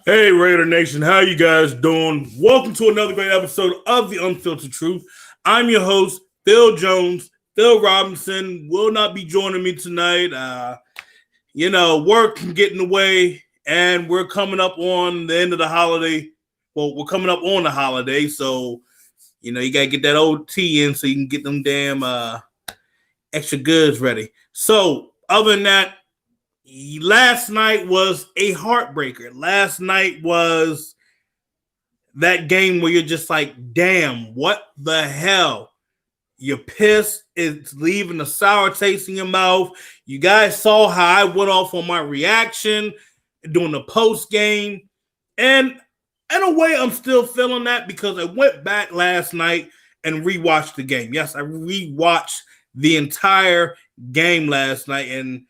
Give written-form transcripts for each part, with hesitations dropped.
Hey Raider Nation, how you guys doing? Welcome to another great episode of the UnPhiltered Truth. I'm your host, Phil Jones. Phil Robinson will not be joining me tonight. Work can get in the way, and we're coming up on the end of the holiday. Well, we're coming up on the holiday, so you gotta get that OT in so you can get them damn extra goods ready. So, other than that, last night was a heartbreaker. Last night was that game where you're just like, damn, what the hell? You're pissed. It's leaving a sour taste in your mouth. You guys saw how I went off on my reaction during the post game. And in a way, I'm still feeling that because I went back last night and rewatched the game. Yes, I rewatched the entire game last night. And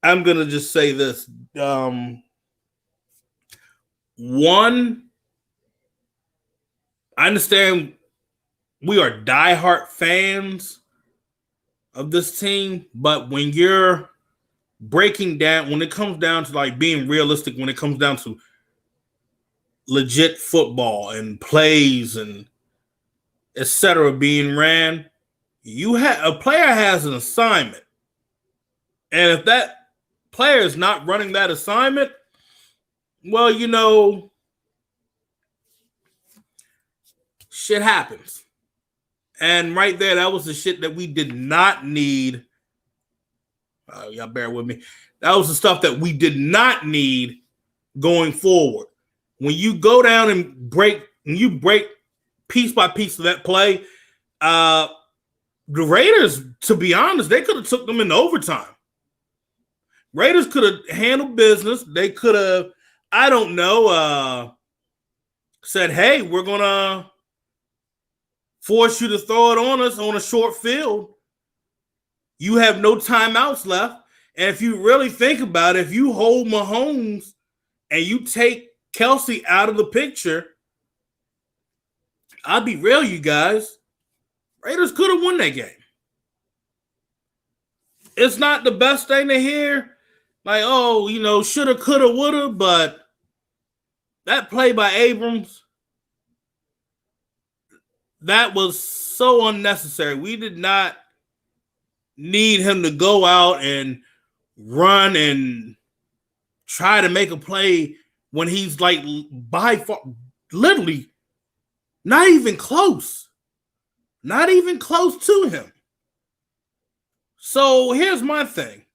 I'm going to just say this. One, I understand we are diehard fans of this team, but when you're breaking down, when it comes down to like being realistic, when it comes down to legit football and plays and etc. being ran, a player has an assignment. And if that player is not running that assignment, well, shit happens. And right there, that was the shit that we did not need. Y'all bear with me. That was the stuff that we did not need going forward. When you go down and break piece by piece of that play, the Raiders, to be honest, they could have took them in overtime. Raiders could have handled business. They could have, said, hey, we're going to force you to throw it on us on a short field. You have no timeouts left. And if you really think about it, if you hold Mahomes and you take Kelsey out of the picture, I'll be real, you guys. Raiders could have won that game. It's not the best thing to hear. Like, shoulda, coulda, woulda, but that play by Abrams, that was so unnecessary. We did not need him to go out and run and try to make a play when he's like by far, literally not even close to him. So here's my thing.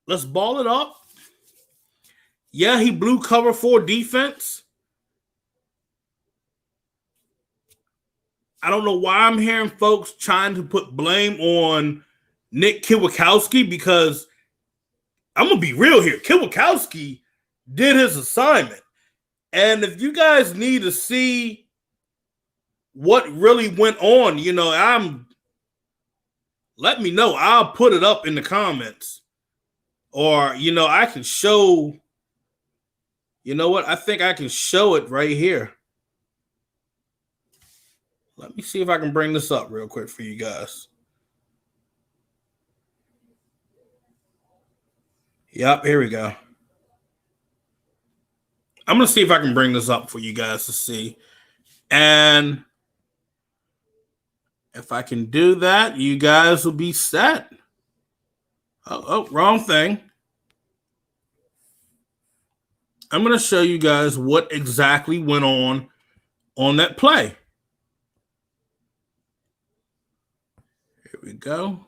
Let's ball it up. Yeah, he blew cover 4 defense. I don't know why I'm hearing folks trying to put blame on Nick Kwiatkowski because I'm going to be real here. Kwiatkowski did his assignment. And if you guys need to see what really went on, let me know. I'll put it up in the comments. Or, I can show, I think I can show it right here. Let me see if I can bring this up real quick for you guys. Yep, here we go. I'm going to see if I can bring this up for you guys to see. And if I can do that, you guys will be set. Oh, wrong thing. I'm going to show you guys what exactly went on that play. Here we go.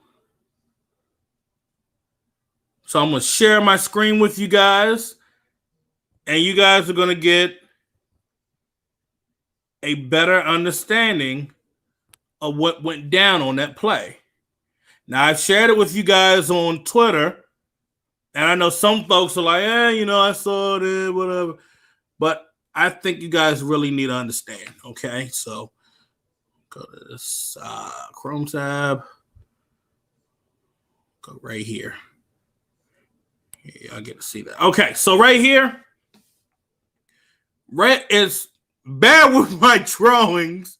So I'm going to share my screen with you guys. And you guys are going to get a better understanding of what went down on that play. Now, I've shared it with you guys on Twitter. And I know some folks are like, I saw it, whatever. But I think you guys really need to understand, okay? So, go to this Chrome tab. Go right here. Yeah, I get to see that. Okay, so right here, it's bad with my drawings.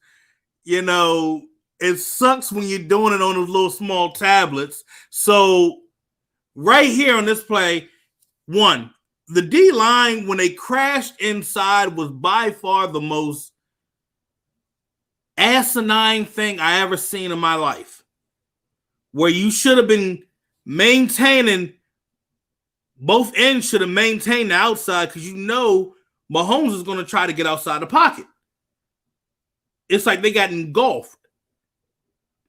It sucks when you're doing it on those little small tablets. So right here on this play, One, the D line, when they crashed inside, was by far the most asinine thing I ever seen in my life. Where you should have been maintaining, both ends should have maintained the outside, because you know Mahomes is going to try to get outside the pocket. It's like they got engulfed.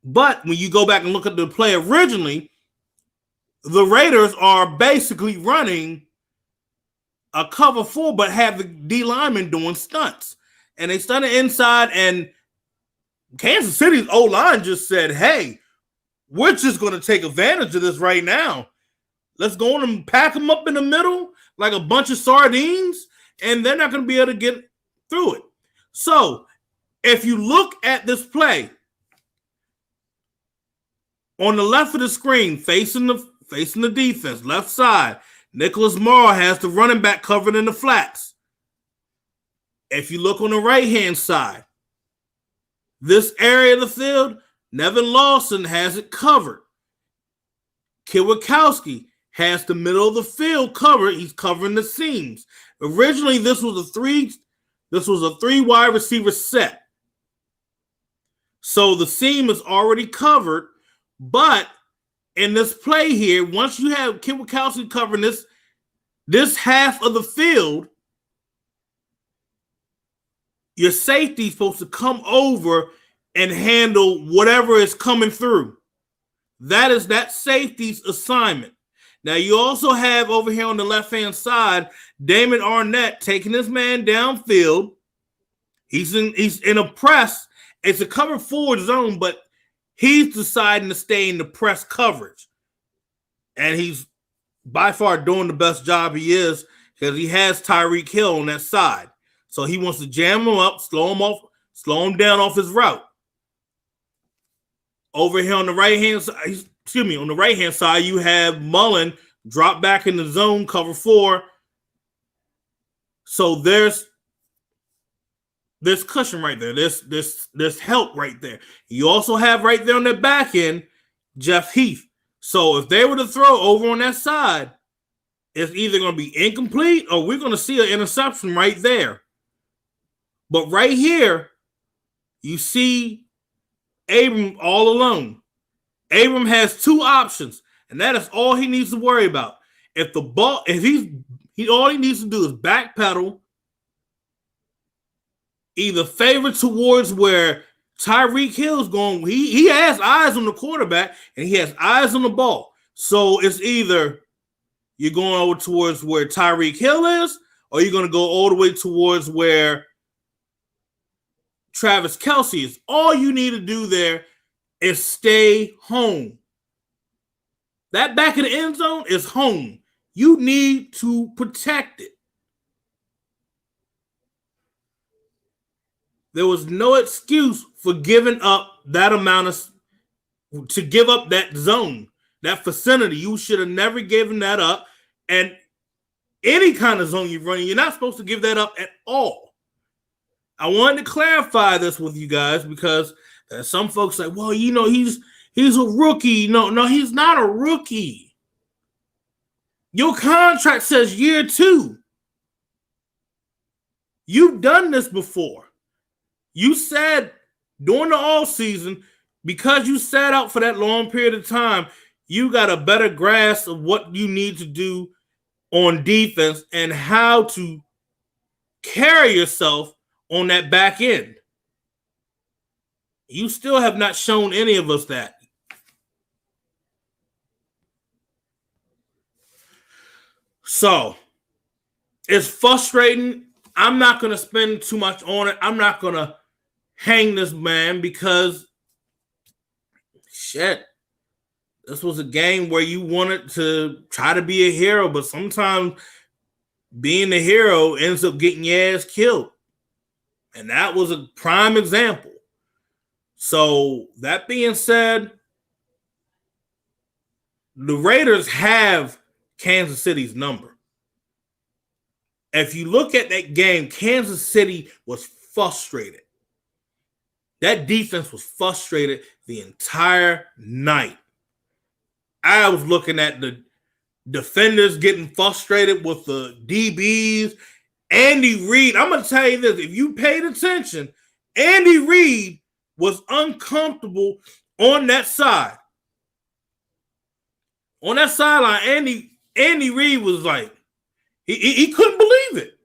But when you go back and look at the play originally, the Raiders are basically running a cover 4, but have the D lineman doing stunts. And they stunted inside, and Kansas City's O-line just said, hey, we're just going to take advantage of this right now. Let's go on and pack them up in the middle like a bunch of sardines, and they're not going to be able to get through it. So, if you look at this play, on the left of the screen, facing the defense, left side, Nicholas Morrow has the running back covered in the flats. If you look on the right-hand side, this area of the field, Nevin Lawson has it covered. Kwiatkowski has the middle of the field covered. He's covering the seams. Originally, this was a three wide receiver set. So the seam is already covered, but in this play here, once you have Kwiatkowski covering this half of the field, your safety is supposed to come over and handle whatever is coming through. That is that safety's assignment. Now, you also have over here on the left-hand side, Damon Arnett taking this man downfield. He's in a press. It's a cover forward zone, but he's deciding to stay in the press coverage. And he's by far doing the best job he is, because he has Tyreek Hill on that side. So he wants to jam him up, slow him down off his route. Over here on the right-hand side, you have Mullen drop back in the zone, cover 4. So there's cushion right there. There's help right there. You also have right there on the back end, Jeff Heath. So if they were to throw over on that side, it's either going to be incomplete or we're going to see an interception right there. But right here, you see Abram all alone. Abram has 2 options, and that is all he needs to worry about. All he needs to do is backpedal, either favor towards where Tyreek Hill's going. He has eyes on the quarterback, and he has eyes on the ball. So it's either you're going over towards where Tyreek Hill is, or you're going to go all the way towards where Travis Kelce is. All you need to do there is stay home. That back of the end zone is home. You need to protect it. There was no excuse for giving up that to give up that zone, that vicinity. You should have never given that up. And any kind of zone you're running, you're not supposed to give that up at all. I wanted to clarify this with you guys, because some folks say, well, he's a rookie. No, he's not a rookie. Your contract says year 2. You've done this before. You said during the offseason, because you sat out for that long period of time, you got a better grasp of what you need to do on defense and how to carry yourself on that back end. You still have not shown any of us that. So it's frustrating. I'm not going to spend too much on it. I'm not going to hang this man, because shit, this was a game where you wanted to try to be a hero, but sometimes being the hero ends up getting your ass killed. And that was a prime example. So that being said, the Raiders have Kansas City's number. If you look at that game, Kansas City was frustrated. That defense was frustrated the entire night. I was looking at defenders getting frustrated with the DBs. Andy Reid, I'm going to tell you this. If you paid attention, Andy Reid was uncomfortable on that side. On that sideline, Andy Reid was like, he couldn't believe it.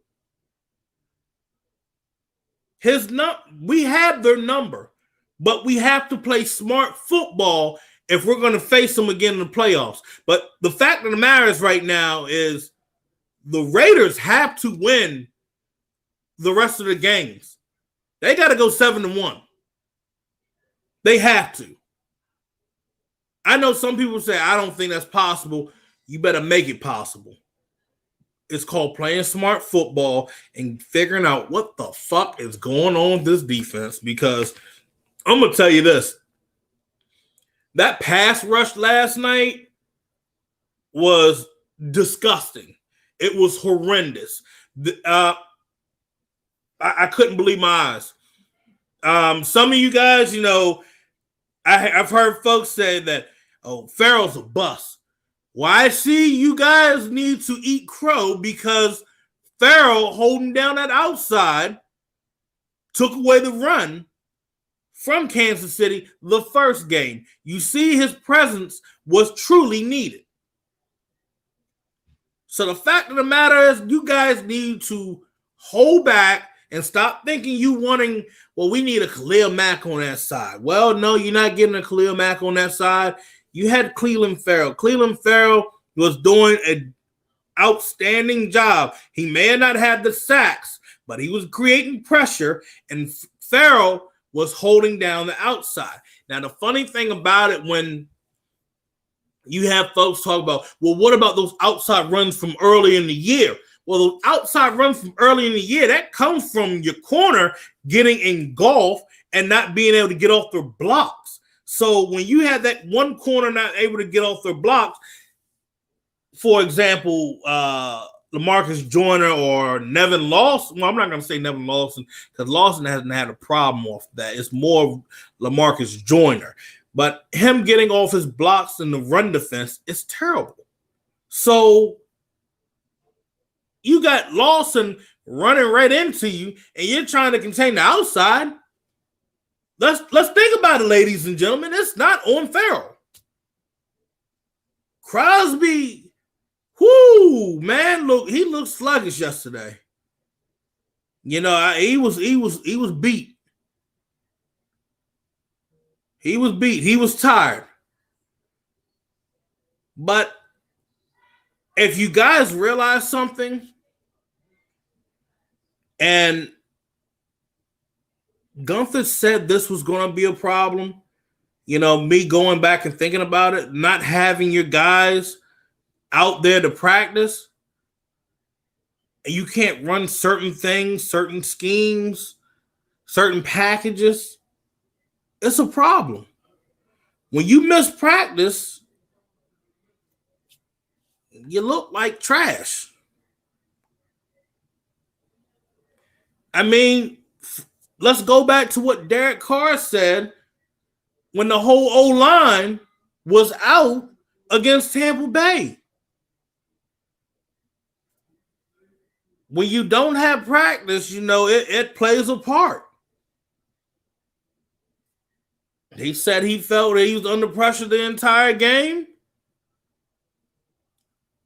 We have their number, but we have to play smart football if we're going to face them again in the playoffs. But the fact of the matter is right now is the Raiders have to win the rest of the games. They got to go 7-1. They have to. I know some people say, I don't think that's possible. You better make it possible. It's called playing smart football and figuring out what the fuck is going on with this defense, because I'm going to tell you this. That pass rush last night was disgusting. It was horrendous. I couldn't believe my eyes. Some of you guys, I've heard folks say that, Farrell's a bust. Well, I see you guys need to eat crow because Farrell holding down that outside took away the run from Kansas City the first game. You see his presence was truly needed. So the fact of the matter is you guys need to hold back and stop thinking we need a Khalil Mack on that side. Well, no, you're not getting a Khalil Mack on that side. You had Cleveland Farrell. Cleveland Farrell was doing an outstanding job. He may not have the sacks, but he was creating pressure, and Farrell was holding down the outside. Now, the funny thing about it, when you have folks talk about, well, what about those outside runs from early in the year? Well, those outside runs from early in the year, that comes from your corner getting engulfed and not being able to get off their blocks. So when you have that one corner not able to get off their blocks, for example, LaMarcus Joyner or Nevin Lawson. Well, I'm not going to say Nevin Lawson because Lawson hasn't had a problem off that. It's more LaMarcus Joyner. But him getting off his blocks in the run defense is terrible. So you got Lawson running right into you, and you're trying to contain the outside. Let's think about it, ladies and gentlemen. It's not on Farrell. Crosby, man, he looked sluggish yesterday. He was beat. He was beat. He was tired. But if you guys realize something, and Gunther said this was going to be a problem, me going back and thinking about it, not having your guys out there to practice, and you can't run certain things, certain schemes, certain packages, it's a problem. When you miss practice, you look like trash. I mean, let's go back to what Derek Carr said when the whole O-line was out against Tampa Bay. When you don't have practice, it plays a part. He said he felt that he was under pressure the entire game.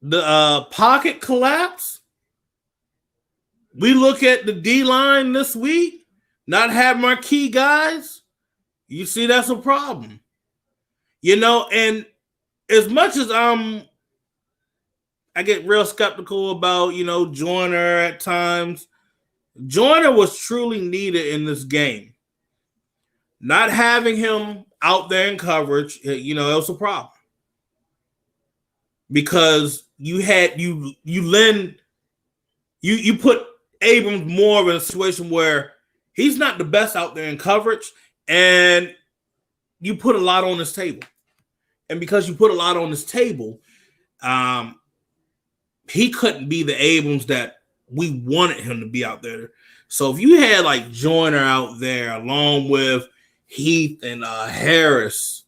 The pocket collapse. We look at the D-line this week, not have marquee guys. You see, that's a problem. And as much as I get real skeptical about, Joyner at times, Joyner was truly needed in this game. Not having him out there in coverage, it was a problem. Because you put Abrams more in a situation where he's not the best out there in coverage, and you put a lot on his table. And because you put a lot on his table, he couldn't be the Abrams that we wanted him to be out there. So if you had like Joyner out there along with Heath and Harris,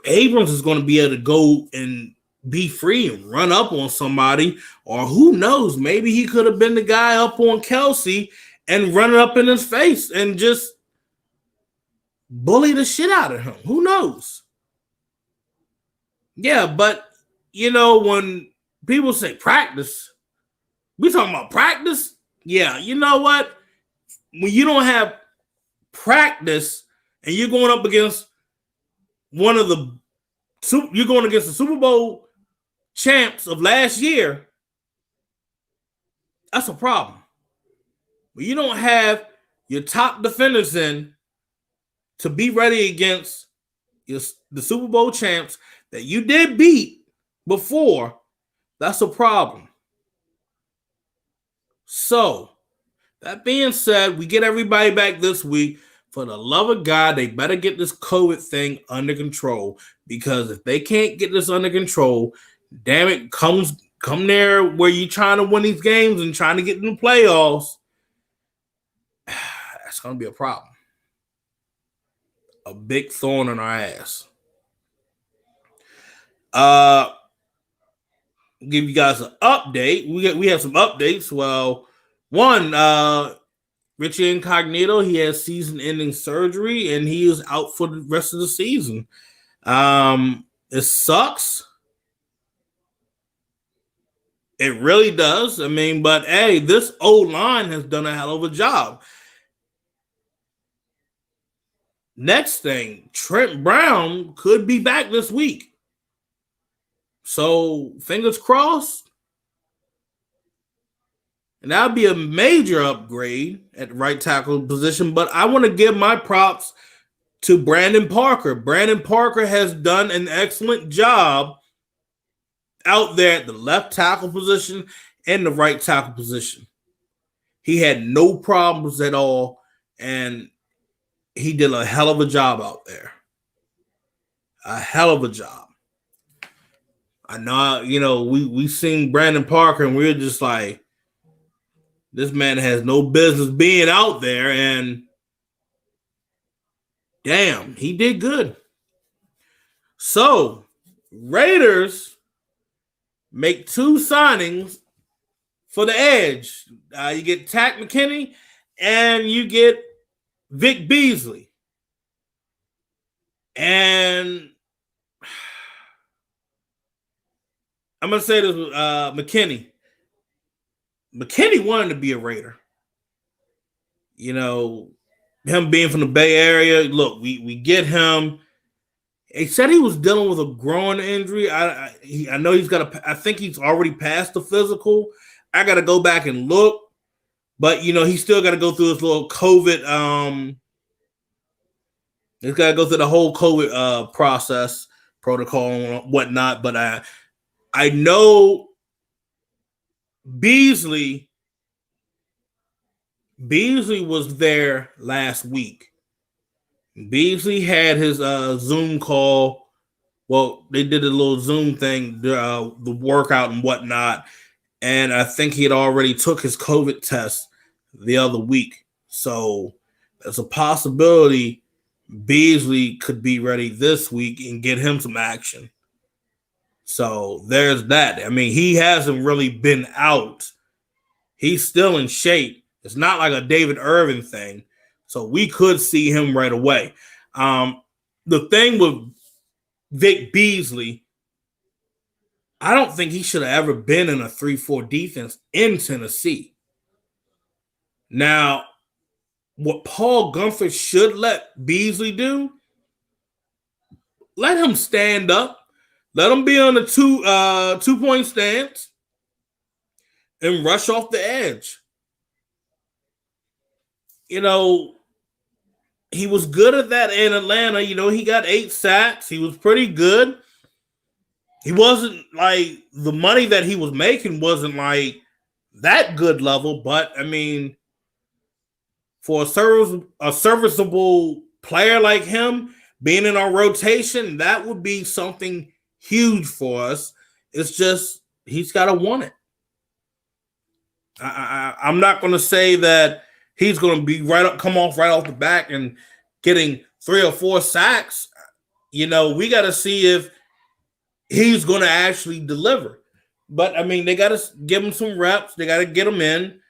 Abrams is going to be able to go and be free and run up on somebody, or who knows, maybe he could have been the guy up on Kelsey and run it up in his face and just bully the shit out of him. Who knows? Yeah, but when people say practice, we talking about practice? Yeah, you know what? When you don't have practice and you're going up against you're going against the Super Bowl champs of last year, that's a problem. When you don't have your top defenders in to be ready against the Super Bowl champs that you did beat before, that's a problem. So, that being said, we get everybody back this week. For the love of God, they better get this COVID thing under control, because if they can't get this under control, damn it, come there where you're trying to win these games and trying to get in the playoffs, that's going to be a problem. A big thorn in our ass. Give you guys an update. We have some updates. Well, one, Richie Incognito, he has season-ending surgery, and he is out for the rest of the season. It sucks. It really does. I mean, but hey, this O-line has done a hell of a job. Next thing, Trent Brown could be back this week. So, fingers crossed. And that would be a major upgrade at the right tackle position. But I want to give my props to Brandon Parker. Brandon Parker has done an excellent job out there at the left tackle position and the right tackle position. He had no problems at all, and he did a hell of a job out there. A hell of a job. I know, we seen Brandon Parker, and we're just like, this man has no business being out there, and damn, he did good. So, Raiders make 2 signings for the edge. You get Tack McKinney, and you get Vic Beasley. And I'm going to say this, McKinney. McKinney wanted to be a Raider. Him being from the Bay Area, look, we get him. He said he was dealing with a groin injury. I know I think he's already passed the physical. I got to go back and look. But, he's still got to go through this little COVID. He's got to go through the whole COVID process, protocol and whatnot. But I know Beasley was there last week. Beasley had his Zoom call. Well, they did a little Zoom thing, the workout and whatnot. And I think he had already took his COVID test the other week. So there's a possibility Beasley could be ready this week and get him some action. So there's that. I mean, he hasn't really been out. He's still in shape. It's not like a David Irvin thing. So we could see him right away. The thing with Vic Beasley, I don't think he should have ever been in a 3-4 defense in Tennessee. Now, what Paul Gunther should let Beasley do, let him stand up. Let him be on a two-point stance and rush off the edge. He was good at that in Atlanta. He got 8 sacks. He was pretty good. He wasn't like, the money that he was making wasn't like that good level, but I mean, for a serviceable player like him being in our rotation, that would be something huge for us. It's just he's got to want it. I'm not going to say that he's going to be come off right off the back and getting 3 or 4 sacks. We got to see if he's going to actually deliver. But I mean, they got to give him some reps. They got to get him in.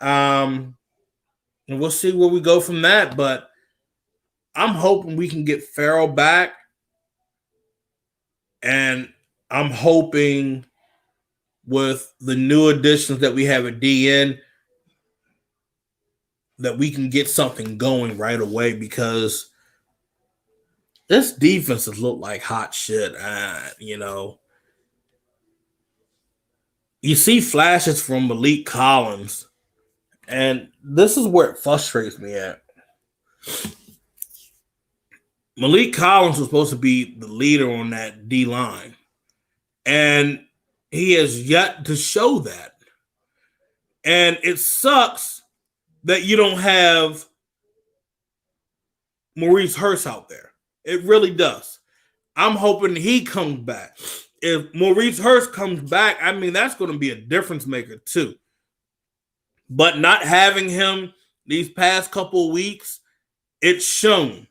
And we'll see where we go from that. But I'm hoping we can get Farrell back. And I'm hoping with the new additions that we have at DN that we can get something going right away, because this defense has looked like hot shit. You see flashes from Malik Collins, and this is where it frustrates me at. Malik Collins was supposed to be the leader on that D line, and he has yet to show that. And it sucks that you don't have Maurice Hurst out there. It really does. I'm hoping he comes back. If Maurice Hurst comes back, I mean, that's going to be a difference maker too. But not having him these past couple of weeks, it's shown.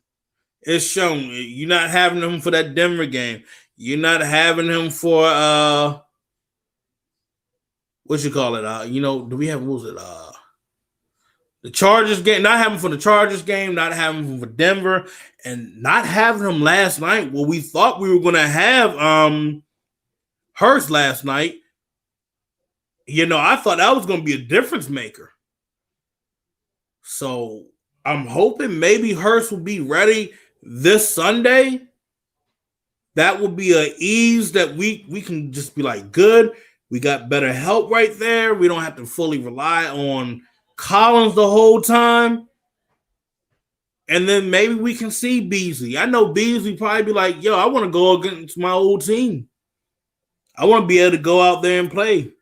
It's shown. You're not having him for that Denver game. You're not having him for what you call it? Do we have, what was it? The Chargers game, not having for the Chargers game, not having him for Denver, and not having him last night. Well, we thought we were going to have Hurst last night. I thought that was going to be a difference maker. So I'm hoping maybe Hurst will be ready this Sunday. That will be an ease that we can just be like, good. We got better help right there. We don't have to fully rely on Collins the whole time. And then maybe we can see Beasley. I know Beasley probably be like, yo, I want to go against my old team. I want to be able to go out there and play.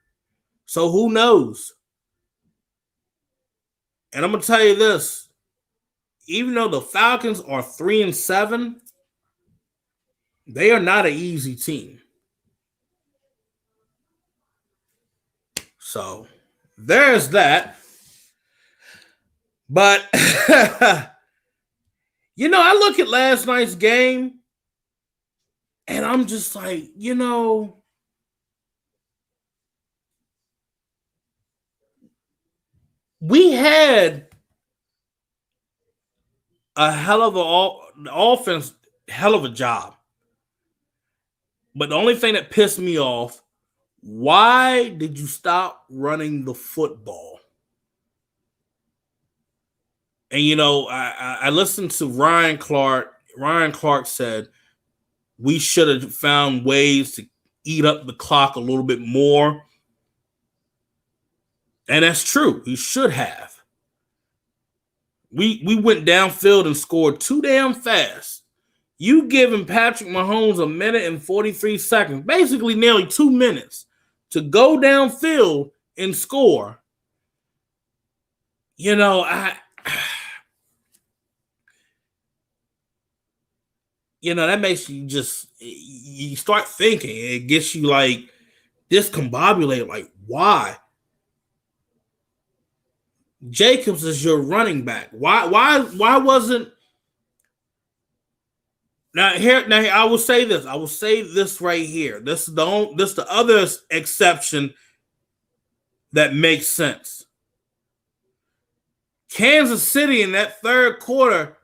So who knows? And I'm going to tell you this. Even though the Falcons are 3-7, they are not an easy team. So there's that. But, I look at last night's game and I'm just like, we had a hell of the offense, hell of a job. But the only thing that pissed me off, why did you stop running the football? And, I listened to Ryan Clark. Ryan Clark said we should have found ways to eat up the clock a little bit more. And that's true. We should have. We went downfield and scored too damn fast. You giving Patrick Mahomes 1 minute and 43 seconds, basically nearly 2 minutes, to go downfield and score. That makes you start thinking. It gets you like discombobulated. Like, why? Jacobs is your running back. Why wasn't now here? Now I will say this. I will say this right here. This is the other exception that makes sense. Kansas City in that third quarter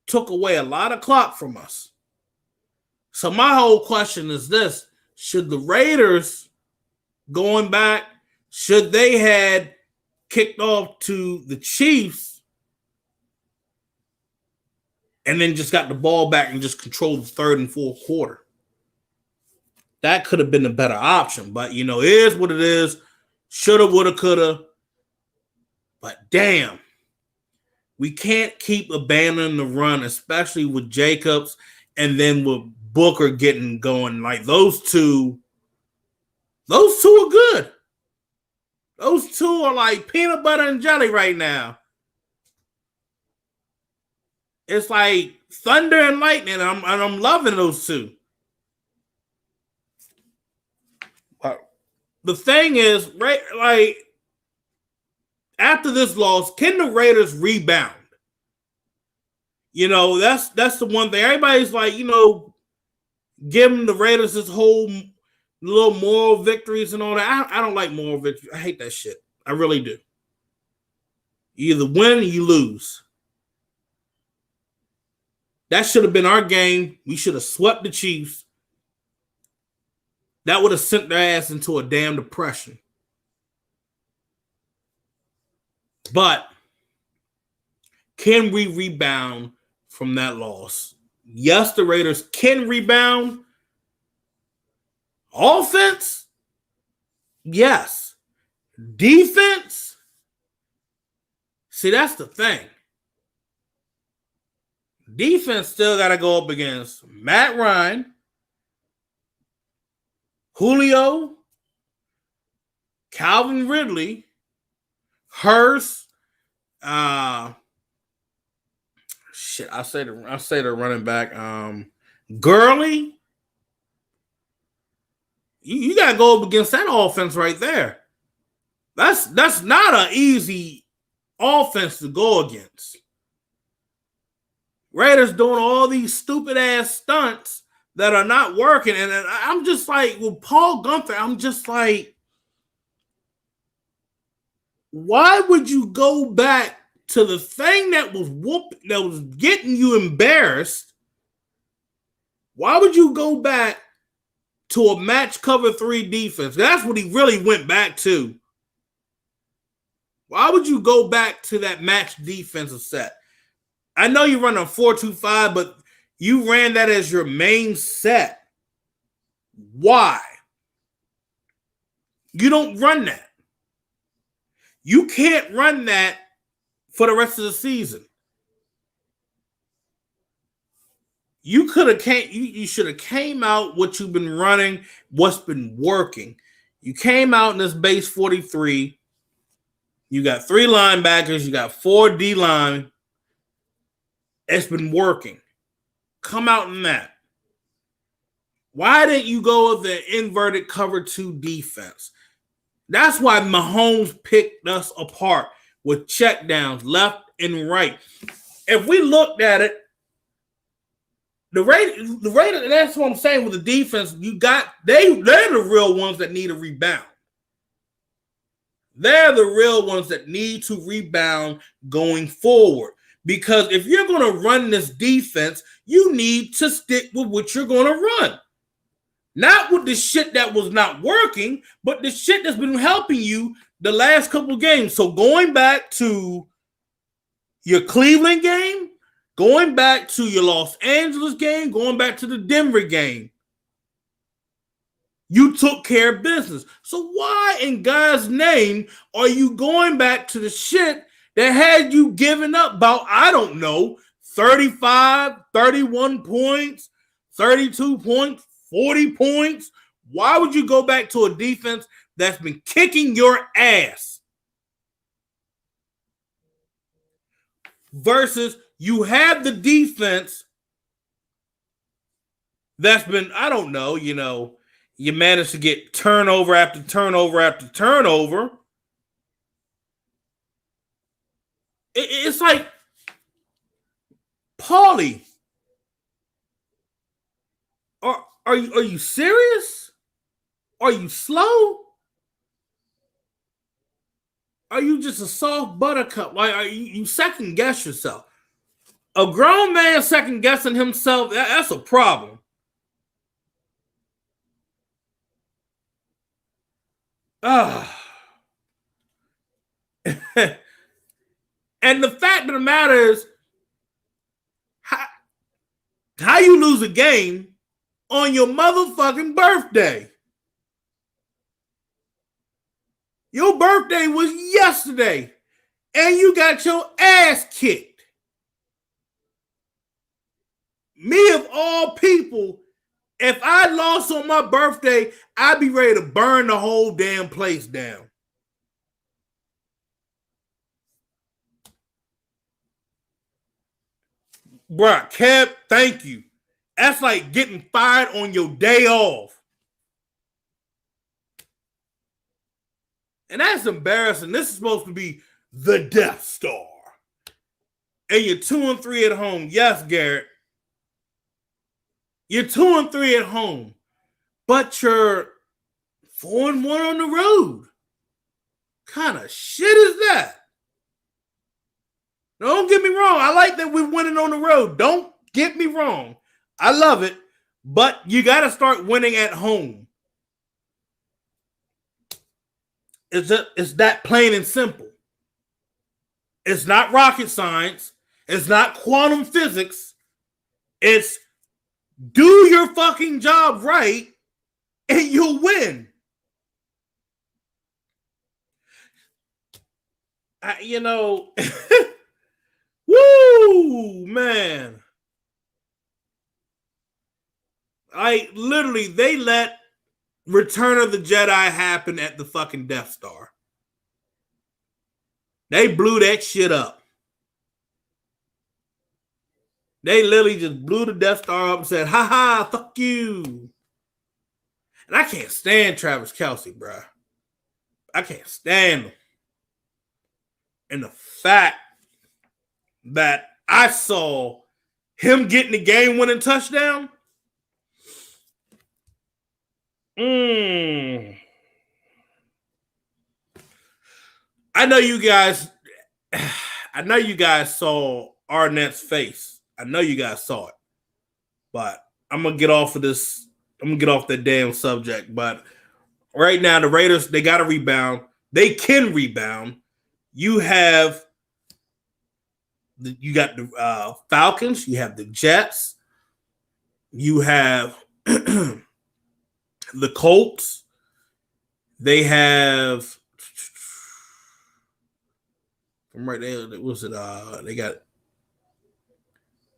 took away a lot of clock from us. So my whole question is this: should the Raiders, going back, should they had kicked off to the Chiefs and then just got the ball back and just controlled the third and fourth quarter? That could have been a better option. But, it is what it is. Shoulda, woulda, coulda. But damn, we can't keep abandoning the run, especially with Jacobs and then with Booker getting going. Like, those two are good. Those two are like peanut butter and jelly right now. It's like thunder and lightning. I'm loving those two. But the thing is, right, like, after this loss, can the Raiders rebound? That's the one thing. Everybody's like, giving the Raiders this whole little moral victories and all that. I don't like moral victories. I hate that shit. I really do. You either win or you lose. That should have been our game. We should have swept the Chiefs. That would have sent their ass into a damn depression. But can we rebound from that loss? Yes, the Raiders can rebound. Offense? Yes. Defense? See, that's the thing. Defense still got to go up against Matt Ryan, Julio, Calvin Ridley, Hurst, I say the running back, Gurley. You got to go up against that offense right there. That's not an easy offense to go against. Raiders doing all these stupid ass stunts that are not working. And I'm just like, with Paul Gunther, I'm just like, why would you go back to the thing that was getting you embarrassed? Why would you go back to a match cover 3 defense? That's what he really went back to. Why would you go back to that match defensive set? I know you run a 4-2-5, but you ran that as your main set. Why? You don't run that. You can't run that for the rest of the season. You should have came out what you've been running, what's been working. You came out in this base 43. You got 3 linebackers, you got 4 D-line. It's been working. Come out in that. Why didn't you go with the inverted cover 2 defense? That's why Mahomes picked us apart with checkdowns left and right. If we looked at it, the Raiders, that's what I'm saying with the defense. They're the real ones that need a rebound. They're the real ones that need to rebound going forward. Because if you're going to run this defense, you need to stick with what you're going to run. Not with the shit that was not working, but the shit that's been helping you the last couple of games. So going back to your Cleveland game, going back to your Los Angeles game, going back to the Denver game, you took care of business. So why in God's name are you going back to the shit that had you giving up about, I don't know, 35, 31 points, 32 points, 40 points? Why would you go back to a defense that's been kicking your ass? Versus you have the defense that's been, I don't know, you managed to get turnover after turnover after turnover. It's like, Paulie, are you serious? Are you slow? Are you just a soft buttercup? Like, you second guess yourself? A grown man second guessing himself, that's a problem. And the fact of the matter is, how you lose a game on your motherfucking birthday? Your birthday was yesterday, and you got your ass kicked. Me of all people, if I lost on my birthday, I'd be ready to burn the whole damn place down. Bruh, Kev, thank you. That's like getting fired on your day off. And that's embarrassing. This is supposed to be the Death Star. and you're 2-3 at home. Yes, Garrett. You're 2-3 at home, but you're 4-1 on the road. Kind of shit is that? Don't get me wrong. I like that we're winning on the road. Don't get me wrong. I love it, but you got to start winning at home. It's that plain and simple. It's not rocket science. It's not quantum physics. It's do your fucking job right and you'll win. Woo, man. Literally, they let Return of the Jedi happen at the fucking Death Star. They blew that shit up. They literally just blew the Death Star up and said, ha ha, fuck you. And I can't stand Travis Kelce, bro. I can't stand him. And the fact that I saw him getting the game-winning touchdown, I know you guys saw Arnett's face. I know you guys saw it. But I'm going to get off of this. I'm going to get off that damn subject. But right now, the Raiders, they got to rebound. They can rebound. You got the Falcons. You have the Jets. You have the Colts. They have from right there. What was it? They got.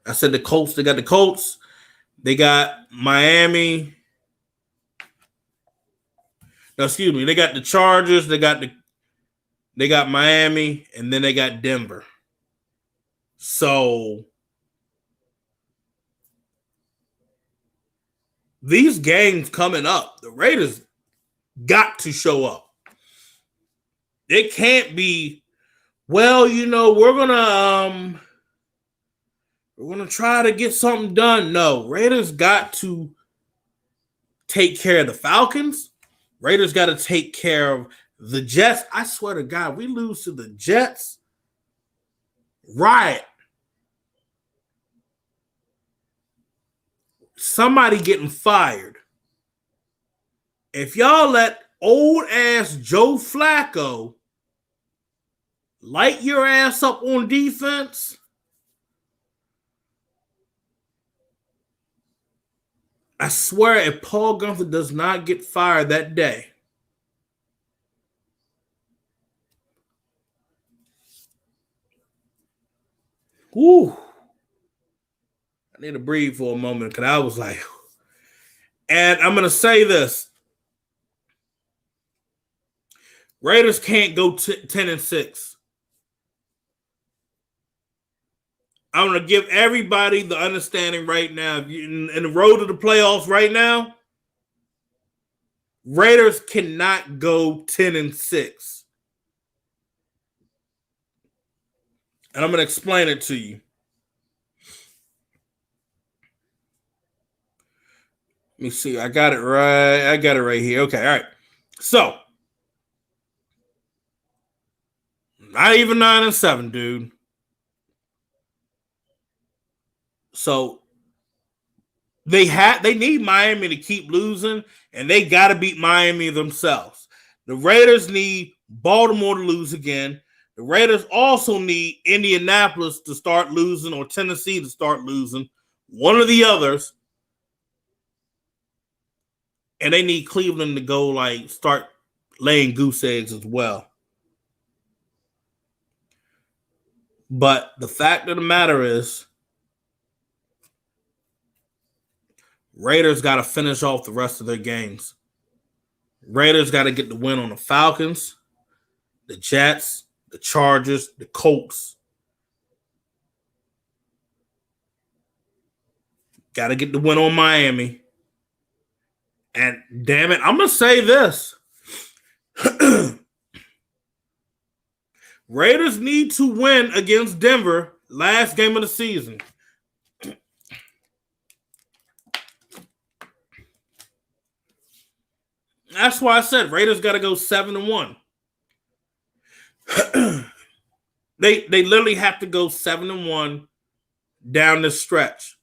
I said the Colts. They got the Colts. They got Miami. No, excuse me. They got the Chargers. They got Miami, and then they got Denver. So these games coming up, the Raiders got to show up. It can't be, well, we're gonna try to get something done. No, Raiders got to take care of the Falcons. Raiders got to take care of the Jets. I swear to God, we lose to the Jets. Riot. Somebody getting fired. If y'all let old ass Joe Flacco light your ass up on defense, I swear if Paul Gunther does not get fired that day, whoo, I need to breathe for a moment because I was like, and I'm going to say this. Raiders can't go 10-6. I'm going to give everybody the understanding right now. In the road to the playoffs right now, Raiders cannot go 10-6. And I'm going to explain it to you. Let me see. I got it right here. Okay, all right. So, not even 9-7, dude. So they need Miami to keep losing, and they got to beat Miami themselves. The Raiders need Baltimore to lose again. The Raiders also need Indianapolis to start losing or Tennessee to start losing, one of the others. And they need Cleveland to go start laying goose eggs as well. But the fact of the matter is, Raiders got to finish off the rest of their games. Raiders got to get the win on the Falcons, the Jets, the Chargers, the Colts. Got to get the win on Miami. And damn it, I'm going to say this. Raiders need to win against Denver Last game of the season. That's why I said Raiders got to go 7-1. They literally have to go 7-1 down the stretch.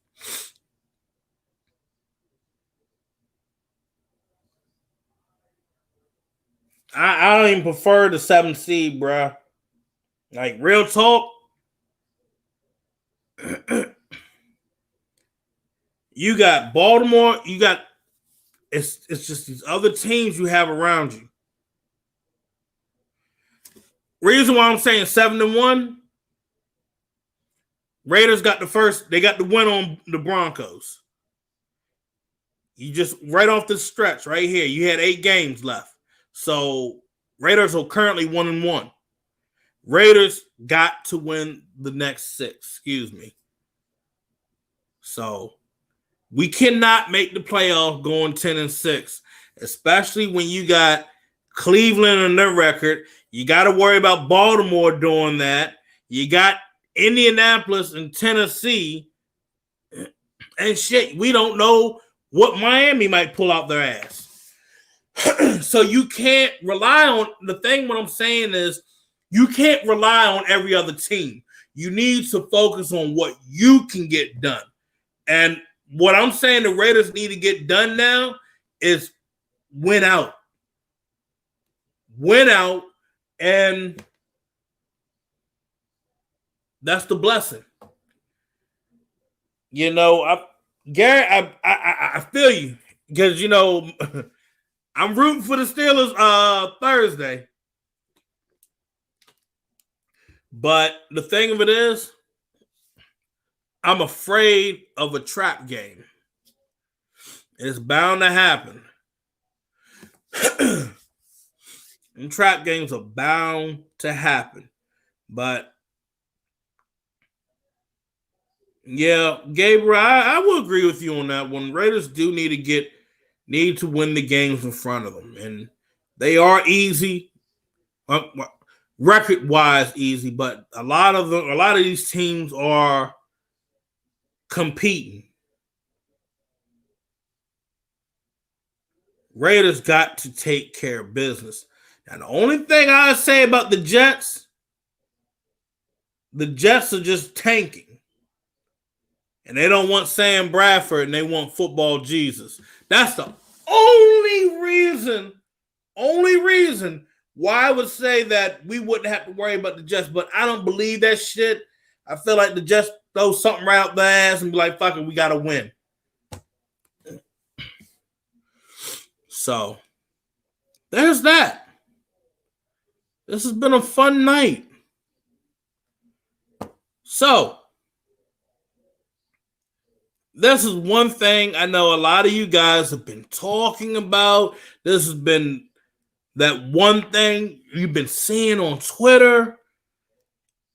I don't even prefer the 7th seed, bro. Like, real talk. You got Baltimore. You got it's just these other teams you have around you. Reason why I'm saying 7-1. Raiders got they got the win on the Broncos. You just right off the stretch right here. You had 8 games left. So Raiders are currently 1-1. Raiders got to win the next 6. Excuse me. So we cannot make the playoff going 10-6, especially when you got Cleveland on their record. You got to worry about Baltimore doing that. You got Indianapolis and Tennessee. And shit, we don't know what Miami might pull out their ass. So you can't rely on the thing. What I'm saying is you can't rely on every other team. You need to focus on what you can get done. And what I'm saying the Raiders need to get done now is win out. Win out, and that's the blessing. You know, Gary, I feel you because, you know, I'm rooting for the Steelers Thursday. But the thing of it is, I'm afraid of a trap game. It's bound to happen. And trap games are bound to happen. But yeah, Gabriel, I will agree with you on that one. Raiders do need to win the games in front of them. And they are easy. Record-wise easy, but a lot of these teams are competing. Raiders got to take care of business. Now, the only thing I say about the Jets are just tanking. And they don't want Sam Bradford, and they want football Jesus. That's the only reason why I would say that we wouldn't have to worry about the Jets, but I don't believe that shit. I feel like the Jets throw something right up their ass and be like, fuck it, we got to win. So, there's that. This has been a fun night. So, this is one thing I know a lot of you guys have been talking about. This has been that one thing you've been seeing on Twitter.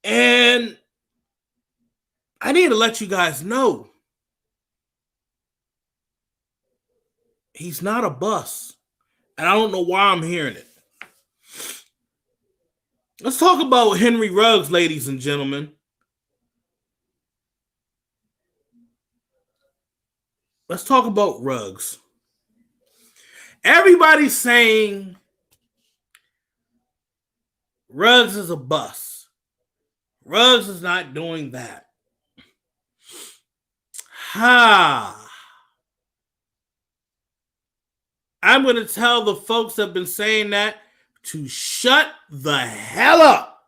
And I need to let you guys know. He's not a bust. And I don't know why I'm hearing it. Let's talk about Henry Ruggs, ladies and gentlemen. Let's talk about Ruggs. Everybody's saying Ruggs is a bust. Ruggs is not doing that. I'm going to tell the folks that have been saying that to shut the hell up.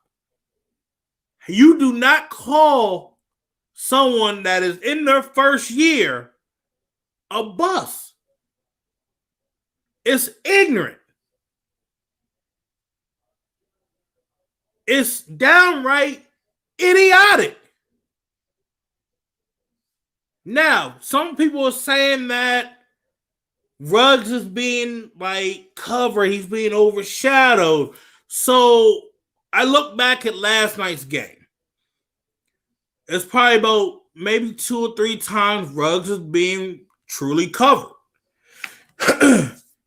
You do not call someone that is in their first year a bust. It's ignorant. It's downright idiotic. Now, some people are saying that Ruggs is being like covered. He's being overshadowed. So I look back at last night's game. It's probably about maybe 2 or 3 times Ruggs is being truly covered.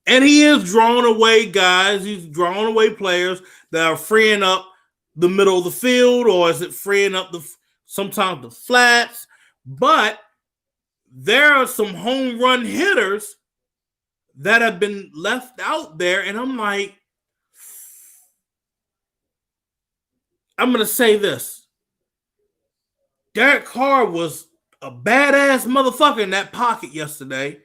And he is drawing away guys. He's drawing away players that are freeing up the middle of the field, or is it freeing up sometimes the flats, but there are some home run hitters that have been left out there, and I'm like, I'm going to say this. Derek Carr was a badass motherfucker in that pocket yesterday.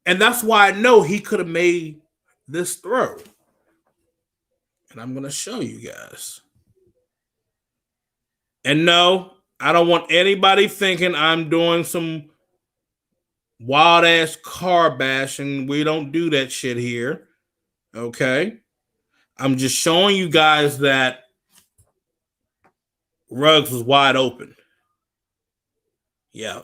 And that's why I know he could have made this throw. And I'm going to show you guys. And no, I don't want anybody thinking I'm doing some wild ass car bashing. We don't do that shit here. Okay. I'm just showing you guys that Ruggs was wide open. Yeah.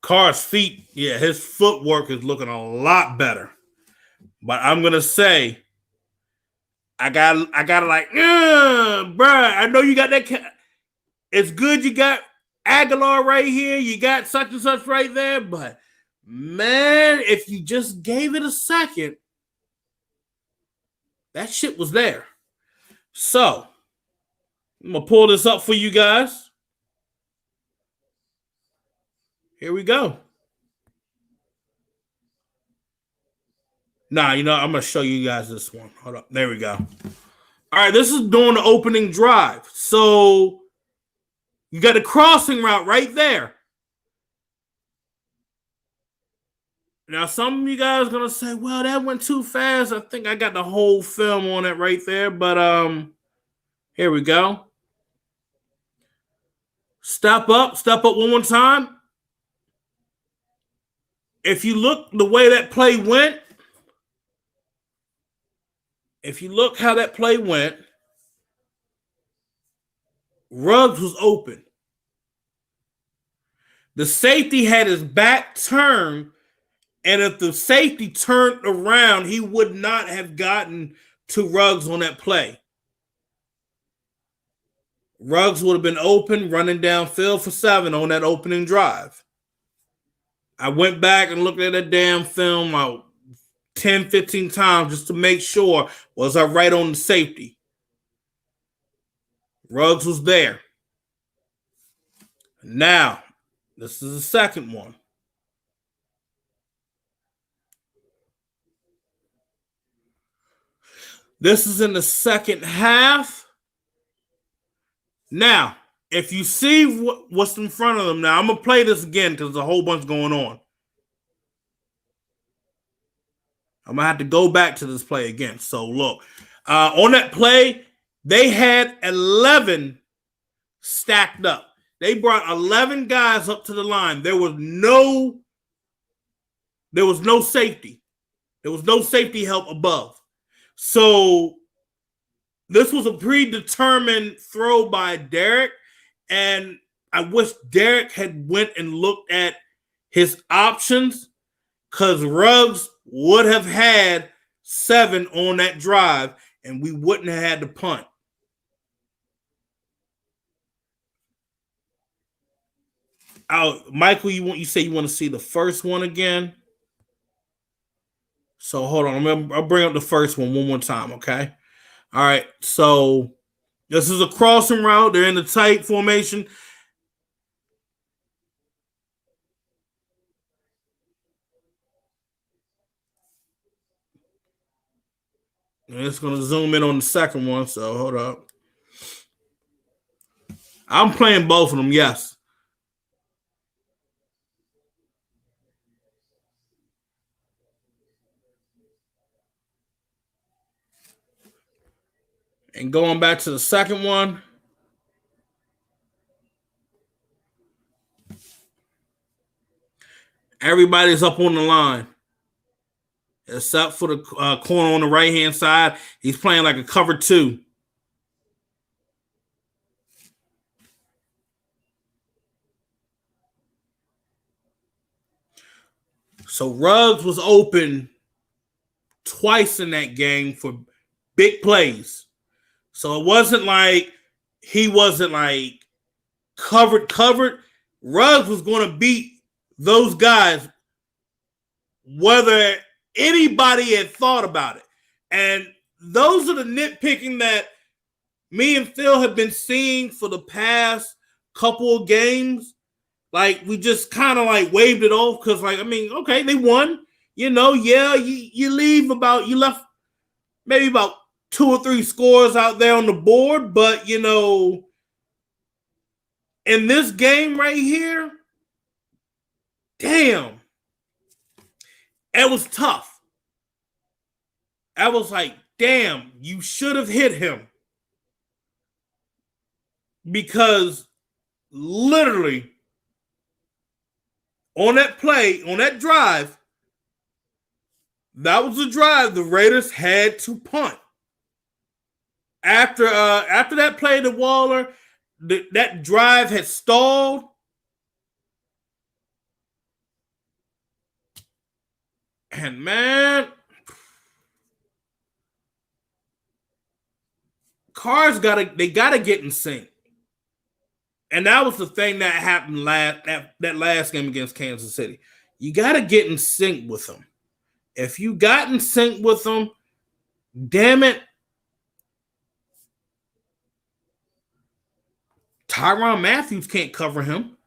Carr's feet, yeah, his footwork is looking a lot better. But I'm gonna say, I got like, bruh, I know you got that. It's good you got Aguilar right here. You got such and such right there. But man, if you just gave it a second, that shit was there. So I'm gonna pull this up for you guys. Here we go. Nah, I'm gonna show you guys this one. Hold up. There we go. All right, this is during the opening drive. So you got a crossing route right there. Now, some of you guys are gonna say, well, that went too fast. I think I got the whole film on it right there. But here we go. Step up one more time. If you look the way that play went, if you look how that play went, Ruggs was open. The safety had his back turned, and if the safety turned around, he would not have gotten to Ruggs on that play. Ruggs would have been open, running downfield for 7 on that opening drive. I went back and looked at that damn film about 10, 15 times just to make sure, was I right on the safety? Ruggs was there. Now, this is the second one. This is in the second half. Now, if you see what's in front of them, now I'm going to play this again because there's a whole bunch going on. I'm going to have to go back to this play again. So, look, on that play, they had 11 stacked up. They brought 11 guys up to the line. There was no safety. There was no safety help above. So this was a predetermined throw by Derek, and I wish Derek had went and looked at his options, because Ruggs would have had 7 on that drive, and we wouldn't have had to punt. Michael, you say you want to see the first one again? So hold on, I'll bring up the first one more time, okay? All right, so this is a crossing route. They're in the tight formation. And it's going to zoom in on the second one, so hold up. I'm playing both of them, yes. And going back to the second one. Everybody's up on the line. Except for the corner on the right-hand side. He's playing like a cover 2. So Ruggs was open twice in that game for big plays. So it wasn't like he wasn't like covered. Ruggs was going to beat those guys whether anybody had thought about it. And those are the nitpicking that me and Phil have been seeing for the past couple of games. Like, we just kind of like waved it off because, like, I mean, okay, they won. You left maybe about 2 or 3 scores out there on the board, but in this game right here, damn, it was tough. I was like, damn, you should have hit him. Because literally on that play, on that drive, that was the drive the Raiders had to punt. After that play to Waller, that drive had stalled. And man, Carr's gotta get in sync. And that was the thing that happened that last game against Kansas City. You gotta get in sync with them. If you got in sync with them, damn it, Tyrann Mathieu can't cover him.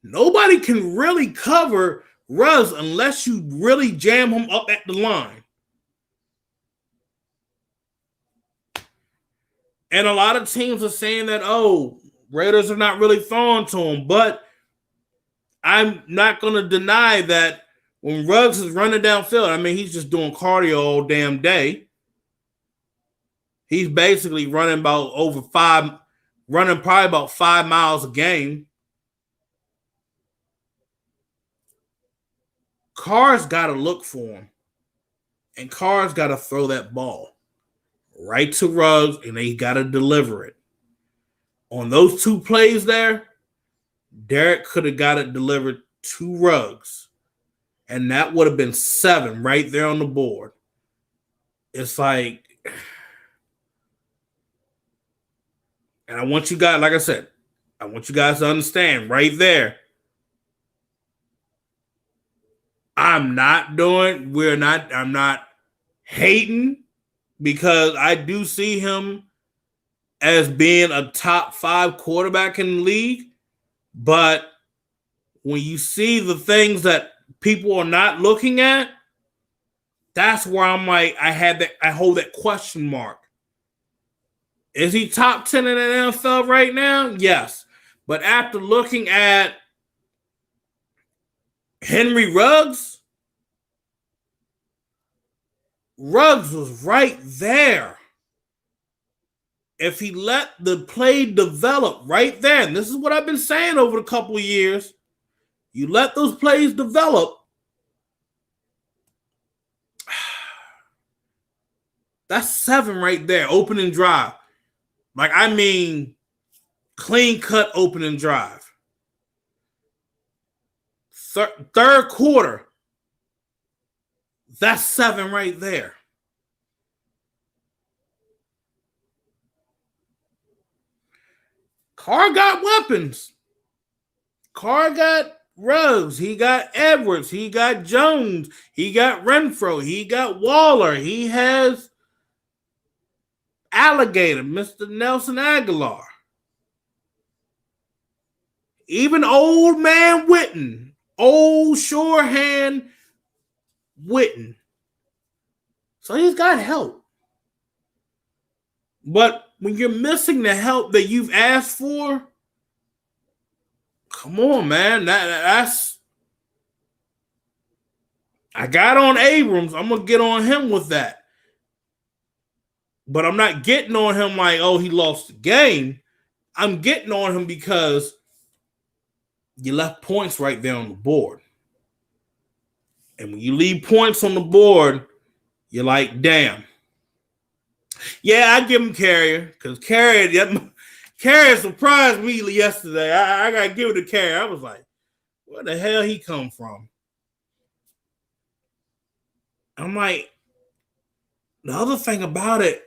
Nobody can really cover Ruggs unless you really jam him up at the line. And a lot of teams are saying that, Raiders are not really throwing to him. But I'm not going to deny that when Ruggs is running downfield, I mean, he's just doing cardio all damn day. He's basically running probably about 5 miles a game. Carr's got to look for him. And Carr's got to throw that ball right to Ruggs, and they got to deliver it. On those 2 plays there, Derek could have got it delivered to Ruggs, and that would have been 7 right there on the board. It's like, and I want you guys, like I said, I want you guys to understand right there. I'm not hating, because I do see him as being a top 5 quarterback in the league. But when you see the things that people are not looking at, that's where I'm like, I hold that question mark. Is he top 10 in the NFL right now? Yes. But after looking at Henry Ruggs was right there. If he let the play develop right there, and this is what I've been saying over a couple of years, you let those plays develop, that's 7 right there, opening drive. Like, I mean, clean cut opening drive. Third quarter, that's 7 right there. Carr got weapons. Carr got Ruggs. He got Edwards. He got Jones. He got Renfro. He got Waller. He has Alligator, Mr. Nelson Aguilar. Even old man Witten, old shorehand Witten. So he's got help. But when you're missing the help that you've asked for, come on, man. That's I got on Abrams. I'm going to get on him with that. But I'm not getting on him like, he lost the game. I'm getting on him because you left points right there on the board. And when you leave points on the board, you're like, damn. Yeah, I give him Carrier, because Carrier surprised me yesterday. I got to give it to Carrier. I was like, where the hell he come from? I'm like, the other thing about it,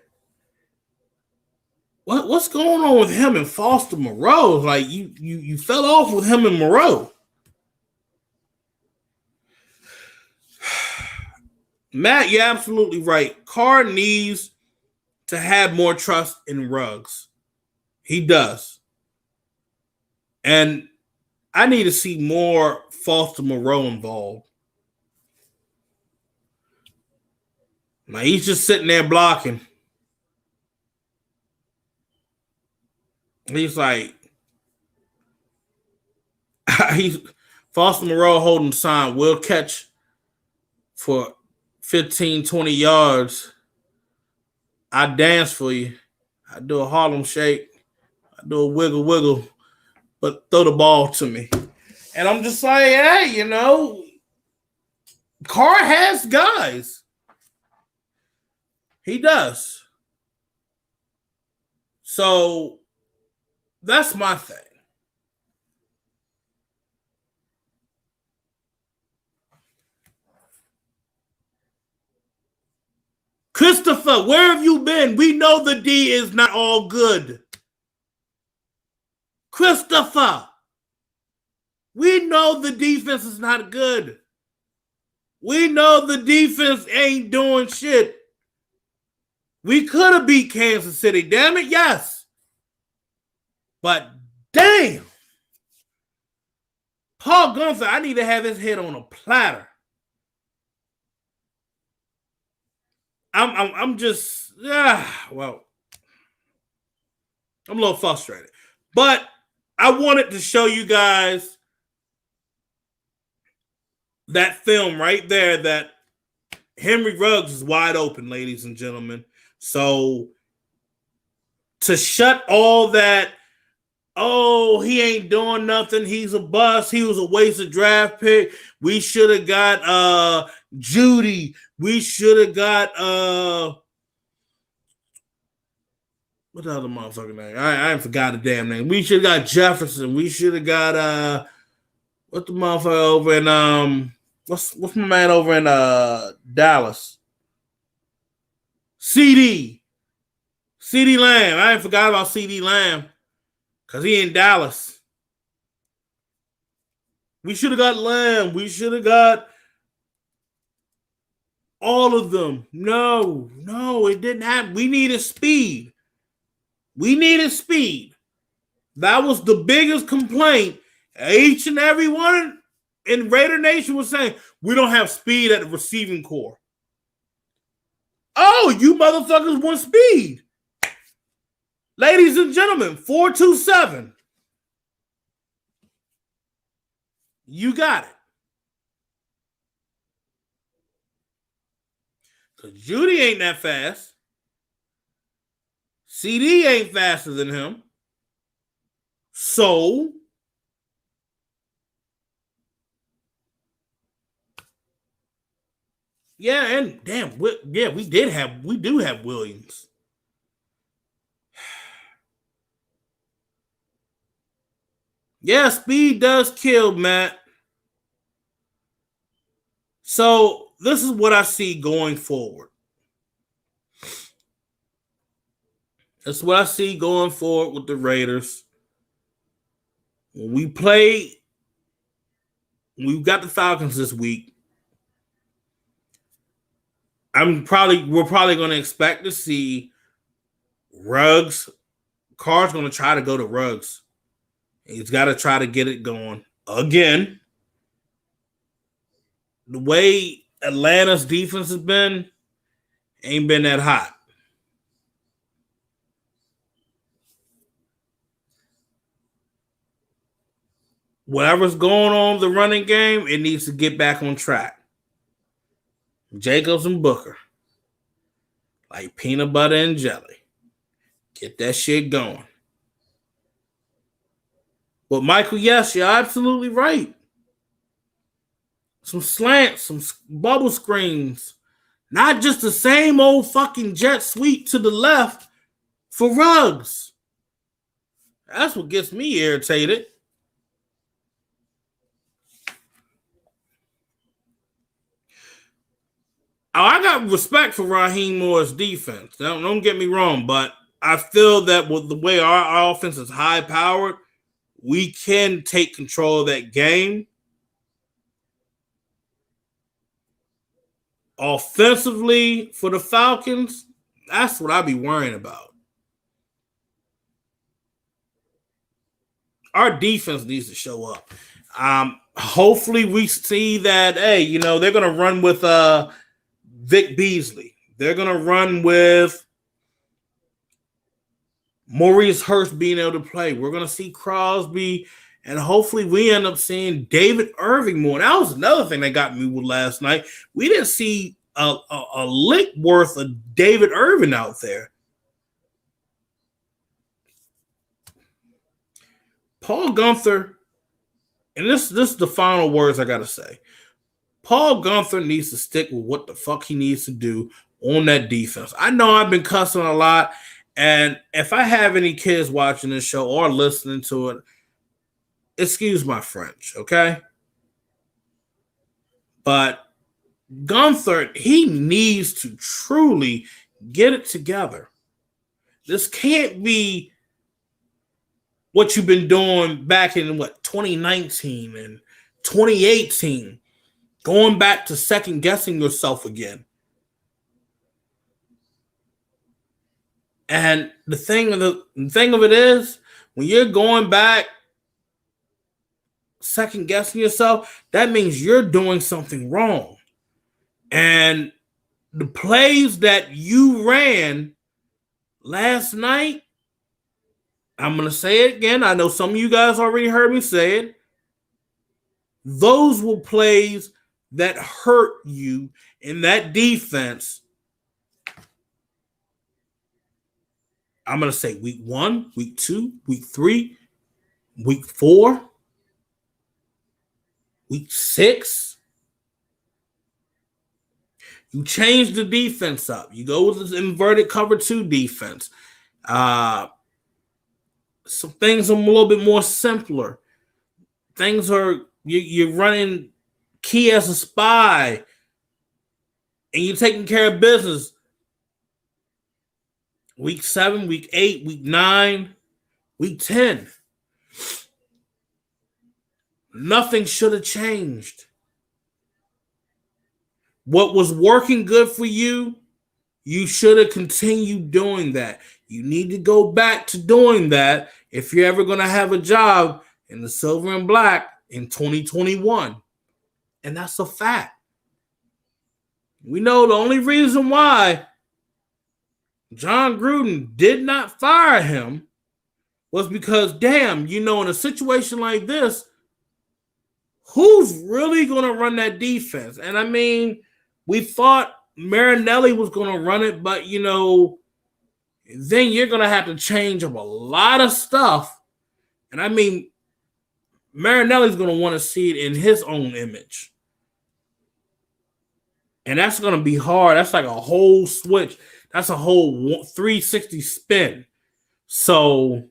what's going on with him and Foster Moreau? Like, you fell off with him and Moreau. Matt, you're absolutely right. Carr needs to have more trust in Ruggs. He does. And I need to see more Foster Moreau involved. Now he's just sitting there blocking. He's like, he's Foster Moreau holding the sign. We'll catch for 15, 20 yards. I dance for you. I do a Harlem shake. I do a wiggle wiggle. But throw the ball to me. And I'm just like, hey, you know, Carr has guys. He does. So that's my thing. Christopher, where have you been? We know the D is not all good. Christopher, we know the defense is not good. We know the defense ain't doing shit. We could have beat Kansas City, damn it, yes. But damn. Paul Gunther, I need to have his head on a platter. I'm just, well, I'm a little frustrated. But I wanted to show you guys that film right there that Henry Ruggs is wide open, ladies and gentlemen. So to shut all that, oh, he ain't doing nothing, he's a bust, he was a wasted draft pick, we should have got Judy, we should have got what the other motherfucker name? I forgot the damn name. We should have got Jefferson. We should have got what the motherfucker over in what's my man over in Dallas? CD Lamb. I ain't forgot about CD Lamb because he in Dallas. We should have got Lamb. We should have got all of them. No, it didn't happen. We needed speed. That was the biggest complaint. Each and every one in Raider Nation was saying, we don't have speed at the receiving core. Oh, you motherfuckers want speed. Ladies and gentlemen, 427. You got it. Because Judy ain't that fast. CD ain't faster than him. So yeah, and damn, we do have Williams. Yeah, speed does kill, Matt. So this is what I see going forward. That's what I see going forward with the Raiders. When we've got the Falcons this week. We're probably going to expect to see Ruggs. Carr's going to try to go to Ruggs. He's got to try to get it going again. The way Atlanta's defense has been, ain't been that hot. Whatever's going on with the running game, it needs to get back on track. Jacobs and Booker. Like peanut butter and jelly. Get that shit going. But Michael, yes, you're absolutely right. Some slants, some bubble screens. Not just the same old fucking jet sweep to the left for Ruggs. That's what gets me irritated. I got respect for Raheem Moore's defense. Don't get me wrong, but I feel that with the way our offense is high-powered, we can take control of that game. Offensively, for the Falcons, That's what I be worrying about. Our defense needs to show up. Hopefully we see that, hey, they're going to run with Vic Beasley. They're going to run with Maurice Hurst being able to play. We're going to see Crosby, and hopefully we end up seeing David Irving more. That was another thing that got me with last night. We didn't see a lick worth of David Irving out there. Paul Gunther, and this is the final words I got to say. Paul Gunther needs to stick with what the fuck he needs to do on that defense. I know I've been cussing a lot, and if I have any kids watching this show or listening to it, excuse my French, okay? But Gunther, he needs to truly get it together. This can't be what you've been doing back in 2019 and 2018, going back to second guessing yourself again. And the thing of it is, when you're going back second guessing yourself, that means you're doing something wrong. And the plays that you ran last night, I'm going to say it again. I know some of you guys already heard me say it. Those were plays that hurt you in that defense. I'm going to say week 1, week 2, week 3, week 4, week 6. You change the defense up. You go with this inverted cover 2 defense. Some things are a little bit more simpler. Things are, you're running key as a spy, and you're taking care of business. Week 7, week 8, week 9, week 10. Nothing should have changed. What was working good for you, you should have continued doing that. You need to go back to doing that if you're ever going to have a job in the silver and black in 2021. And that's a fact. We know the only reason why John Gruden did not fire him was because, damn, in a situation like this, who's really going to run that defense? And I mean, we thought Marinelli was going to run it, but, then you're going to have to change up a lot of stuff. And I mean, Marinelli's going to want to see it in his own image. And that's going to be hard. That's like a whole switch. That's a whole 360 spin. So,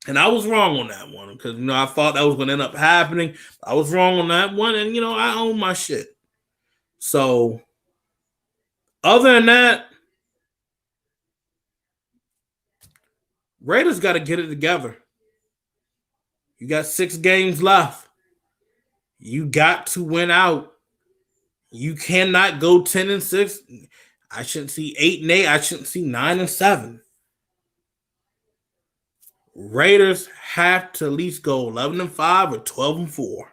and I was wrong on that one because, I thought that was going to end up happening. I was wrong on that one. And, I own my shit. So, other than that, Raiders got to get it together. You got 6 games left. You got to win out. You cannot go 10-6. I shouldn't see 8-8. I shouldn't see 9-7. Raiders have to at least go 11-5 or 12-4.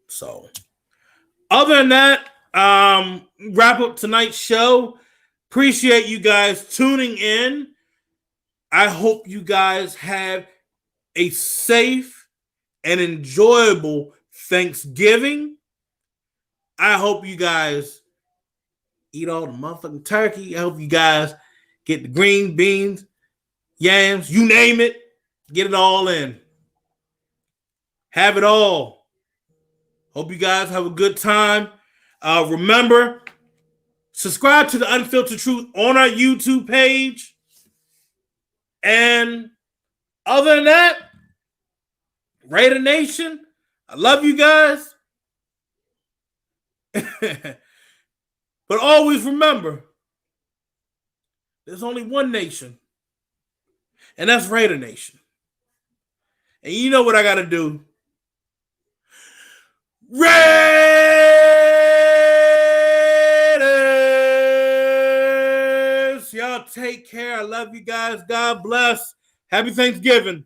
So, other than that, wrap up tonight's show. Appreciate you guys tuning in. I hope you guys have a safe and enjoyable Thanksgiving. I hope you guys eat all the motherfucking turkey. I hope you guys get the green beans, yams, you name it. Get it all in. Have it all. Hope you guys have a good time. Remember, subscribe to the Unfiltered Truth on our YouTube page. And other than that, Raider Nation, I love you guys. But always remember, there's only one nation, and that's Raider Nation. And you know what I got to do? Raiders take care. I love you guys. God bless. Happy Thanksgiving.